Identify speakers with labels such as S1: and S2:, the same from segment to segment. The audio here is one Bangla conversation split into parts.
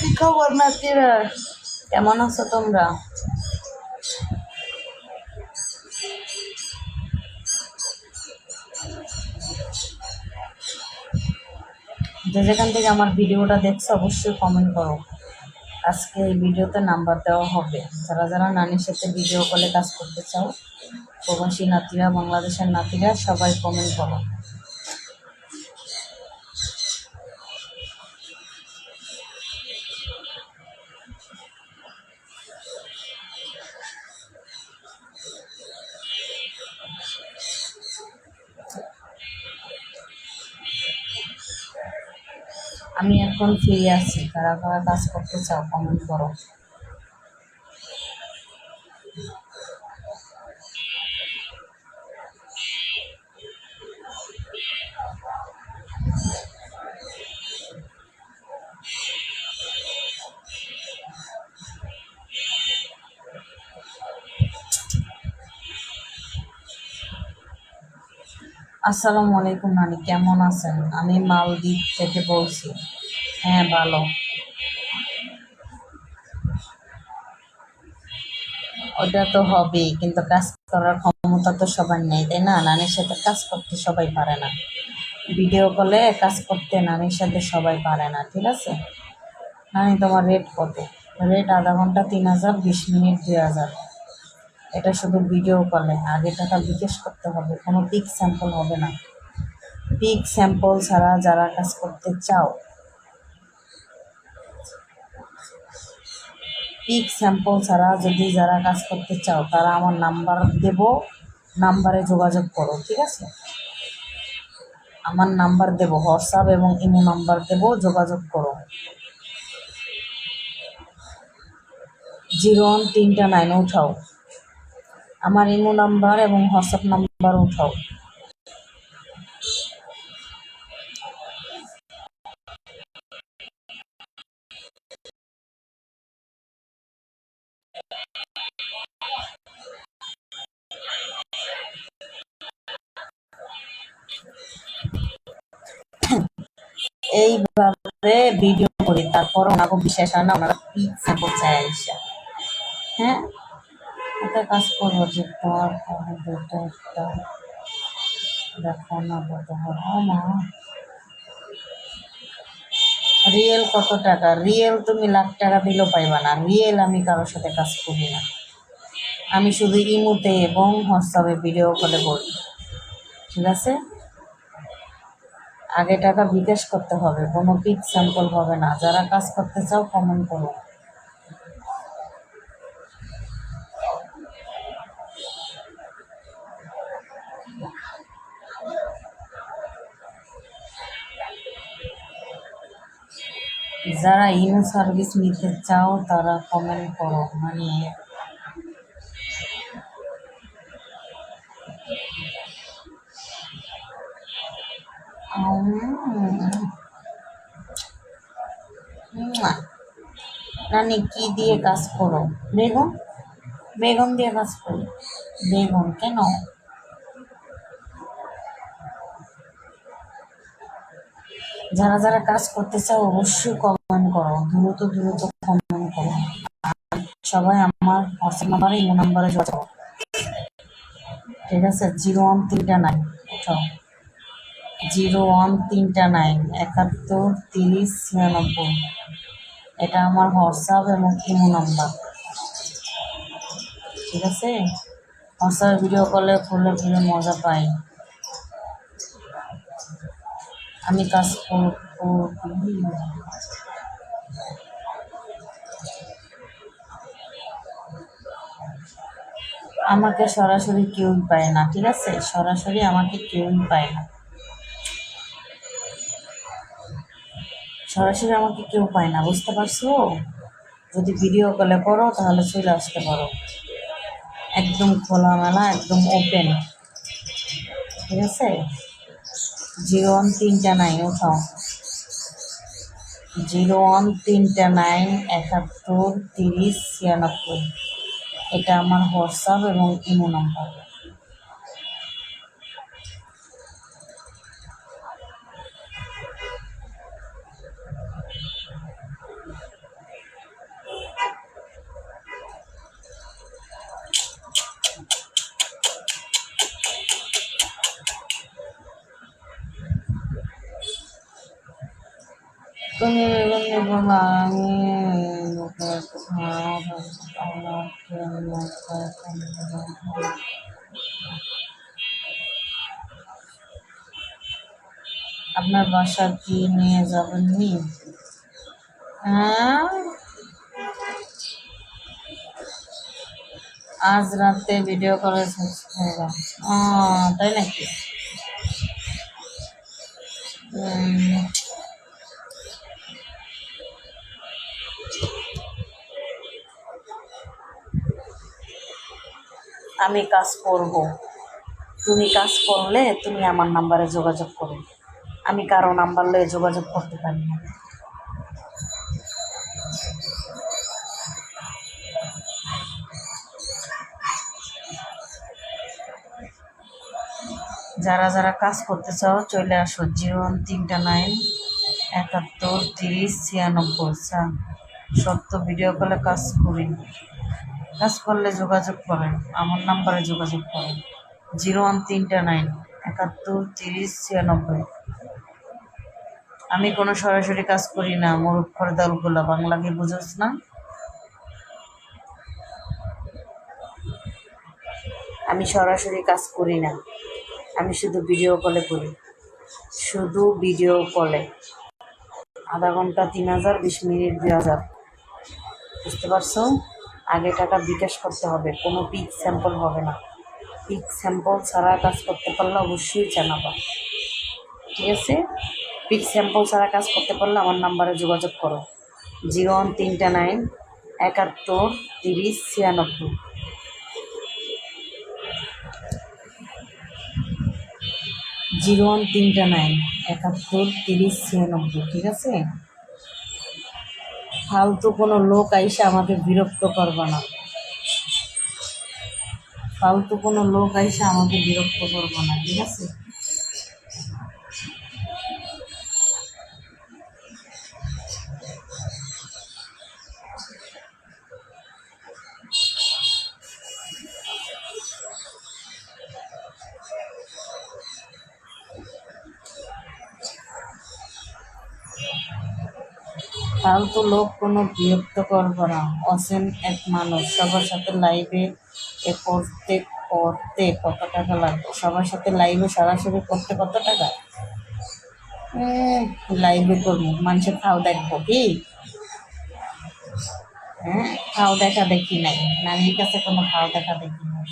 S1: কি খবর নাতিরা, কেমন আছো তোমরা? যে যেখান থেকে আমার ভিডিওটা দেখছো অবশ্যই কমেন্ট করো। আজকে এই ভিডিওতে নাম্বার দেওয়া হবে, যারা যারা নানির সাথে ভিডিও কলে কাজ করতে চাও, প্রবাসী নাতিরা, বাংলাদেশের নাতিরা, সবাই কমেন্ট করো। আমি এখন ফ্রি আছি, কারা কারা কাজ করতে চাও কমেন্ট করো। আসসালামু আলাইকুম নানি, কেমন আছেন? আমি মালদ্বীপ থেকে বলছি। হ্যাঁ, ভালো। ওটা তো হবেই, কিন্তু কাজ করার ক্ষমতা তো সবার নেই, তাই না? নানির সাথে কাজ করতে সবাই পারে না। ভিডিও কলে কাজ করতে নানির সাথে সবাই পারে না, ঠিক আছে? নানি, তোমার রেট কত? রেট আধা ঘন্টা 3,000, 20 মিনিট 2,000। এটা শুধু ভিডিও কলে। আগে টাকা বিকাশ করতে হবে, কোনো পিক স্যাম্পল হবে না। পিক স্যাম্পল ছাড়া যারা কাজ করতে চাও, পিক স্যাম্পল ছাড়া যদি যারা কাজ করতে চাও, তারা আমার নাম্বার দেব, নাম্বারে যোগাযোগ করো, ঠিক আছে? আমার নাম্বার দেব, হোয়াটসঅ্যাপ এবং ইমো নাম্বার দেব, যোগাযোগ করো। 0139 উঠাও। আমার ইমো নাম্বার এবং হোয়াটসঅ্যাপ নাম্বার উঠাও। এইভাবে ভিডিও করি, তারপর ওনাকে বিশ্বাস হয় না, ওনারা পিক স্যাম্পল চাই আইসা। হ্যাঁ, এটা কাজ করবো যে তোমার দুটো একটা দেখো না কত হবে মা। রিয়েল কত টাকা? রিয়েল তুমি লাখ টাকা দিলেও পাইবা না। রিয়েল আমি কারোর সাথে কাজ করি না। আমি শুধু ইমোতে এবং হোয়াটসঅ্যাপে ভিডিও কলে বলি, ঠিক আছে? আগে টাকা বিকাশ করতে হবে, কোনো পিক স্যাম্পল হবে না। যারা কাজ করতে চাও কমেন্ট করো। যারা ইমো সার্ভিস নিতে চাও তারা কমেন্ট করো। মানে নানি, কি দিয়ে কাজ করো? বেগুন? বেগুন দিয়ে কাজ করি। বেগুন কেন? যারা যারা কাজ করতে চাও অবশ্যই কমেন্ট করো, দ্রুত দ্রুত কমেন্ট করো। সবাই আমার হোয়াটসঅ্যাপ নাম্বারে, ইমো নাম্বারে যোগাযোগ করো, ঠিক আছে? 0139 উঠাও। 0139 71 30 96। এটা আমার হোয়াটসঅ্যাপ এবং ইমো নাম্বার, ঠিক আছে? হোয়াটসঅ্যাপ ভিডিও কলে ফুলে ফুলে মজা পাই। আমি কাজ করবো। আমাকে সরাসরি কেউই পায় না, ঠিক আছে? সরাসরি আমাকে কেউই পায় না। সরাসরি আমাকে কেউ পায় না, বুঝতে পারছো? যদি ভিডিও কলে করো তাহলে চলে আসতে পারো, একদম খোলামেলা, একদম ওপেন, ঠিক আছে? 0139 উঠাও। 0139 71 30 96। এটা আমার হোয়াটসঅ্যাপ এবং ইমো নাম্বার। তুমি বেগুন নিবো না, আমি আপনার বাসা কি নিয়ে যাবেন নি? হ্যাঁ, আজ রাতে ভিডিও কলে তাই নাকি? আমি কাজ করব, তুমি কাজ করলে তুমি আমার নাম্বারে যোগাযোগ করো। আমি কারো নাম্বার লয়ে যোগাযোগ করতে পারি না। যারা যারা কাজ করতে চাও চলে আসো, 01391713096। সত্য ভিডিও কলে কাজ করি, কাজ করলে যোগাযোগ করেন, আমার নাম্বারে যোগাযোগ করেন 01391713096। আমি কোনো সরাসরি কাজ করি না, মূর্খর দলগুলা, বাংলা কি বুঝোস না? আমি সরাসরি কাজ করি না, আমি শুধু ভিডিও কলে করি, শুধু ভিডিও কলে। আধা ঘন্টা 3000, 20 মিনিট 2000। বুঝতে পারছো? আগে টাকা বিকাশ করতে হবে, কোনো পিক স্যাম্পল হবে না। পিক স্যাম্পল ছাড়া কাজ করতে পারলে অবশ্যই জানাবা, ঠিক আছে? পিক স্যাম্পল ছাড়া কাজ করতে পারলে আমার নাম্বারে যোগাযোগ করো 01391713096। 01391713096, ঠিক আছে? ফালতু কোনো লোক আইসা আমাকে বিরক্ত করবা না, ফালতু কোনো লোক আইসা আমাকে বিরক্ত করবো না, ঠিক আছে? ফালতু লোক কোনো বিরক্ত করবো না। অসেন এক মানুষ, সবার সাথে লাইভে করতে করতে কত টাকা লাগবে? সবার সাথে লাইভে সরাসরি করতে কত টাকা? লাইভে করবো, মানুষের খাও দেখবো কি? হ্যাঁ, খাও দেখা দেখি নাই, নানির কাছে কোনো খাও দেখা দেখি নাই।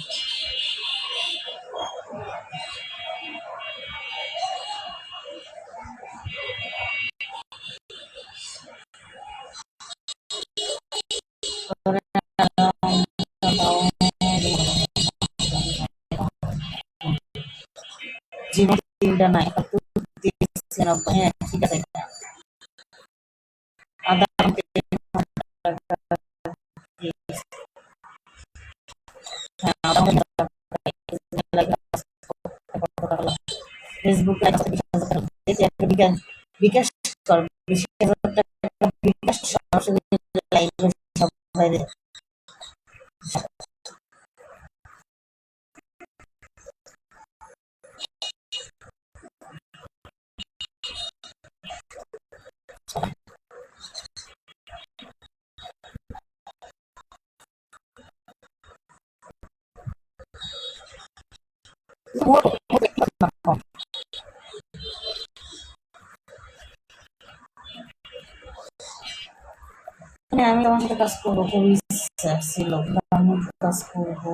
S1: জীবন তিনটা নাই, 91, হ্যাঁ ঠিক আছে। আধা ফেসবুক বিকাশ বিকাশ কর, 20,000 টাকা বিকাশ সরাসরি লাইভে সবাই। আমি তোমার সাথে কাজ করবো, খুবই ইচ্ছা ছিল, আমি কাজ করবো।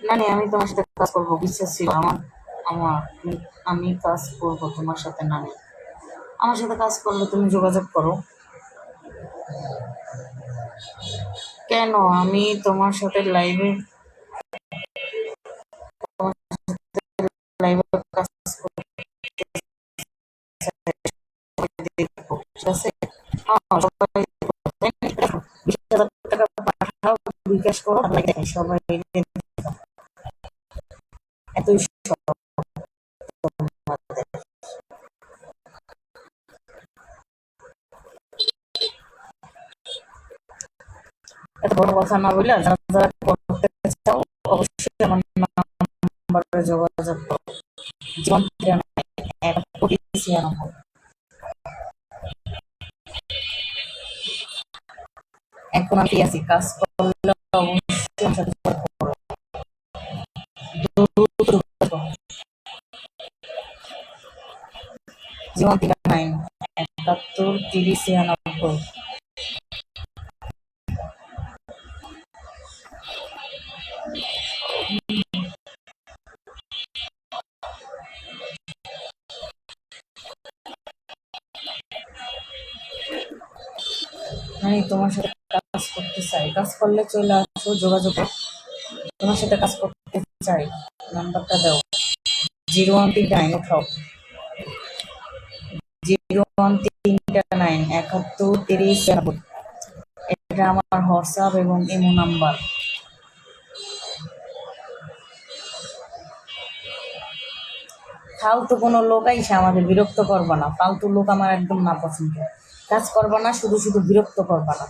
S1: মানে আমি তোমার সাথে কাজ করবো, বিশ্বাস ছিল আমার আমার আমি কাজ করবো তোমার সাথে। নানি, আমার সাথে কাজ করলে তুমি যোগাযোগ করো। কেন আমি তোমার সাথে লাইভে লাইভে কাজ করতে দেখবো, ঠিক আছে? সবাই 20,000 টাকা পাঠাও, বিকাশ করো, দেখেন সবাই এতই এত বড় কথা না বললে, যারা যারা করতে চাও অবশ্যই আমার নাম্বারে যোগাযোগ করো। জীবন 91 এখন আমি আছি, কাজ করলে অবশ্যই আমার সাথে যোগাযোগ করো। দ্রুত যোগাযোগ করো। জীবন 91 31 96। আমি তোমার সাথে কাজ করতে চাই, কাজ করলে চলে আসো, যোগাযোগ করো। তোমার সাথে কাজ করতে চাই, নাম্বারটা দাও। 0139 উঠাও। 0139 71 30 96। এটা আমার হোয়াটসঅ্যাপ এবং ইমো নাম্বার। ফালতু কোনো লোক আইসা আমাকে বিরক্ত করবা না, ফালতু লোক আমার একদম না পছন্দ। কাজ করবা না, শুধু শুধু বিরক্ত করবা না।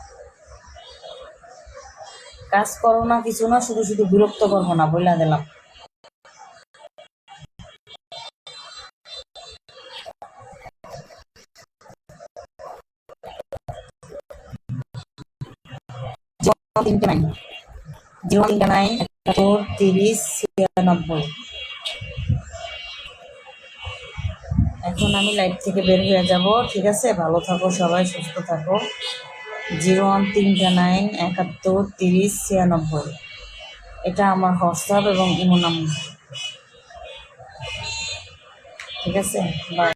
S1: কাজ করো না, কিছু না, শুধু শুধু বিরক্ত করবো না, বইলা দিলাম। তিনটে নাইন 0139 71 30 96। এখন আমি লাইভ থেকে বের হয়ে যাব, ঠিক আছে? ভালো থাকো সবাই, সুস্থ থাকো। 0139 71 30 96। এটা আমার হোয়াটসঅ্যাপ এবং ইমো নাম্বার, ঠিক আছে? বাই।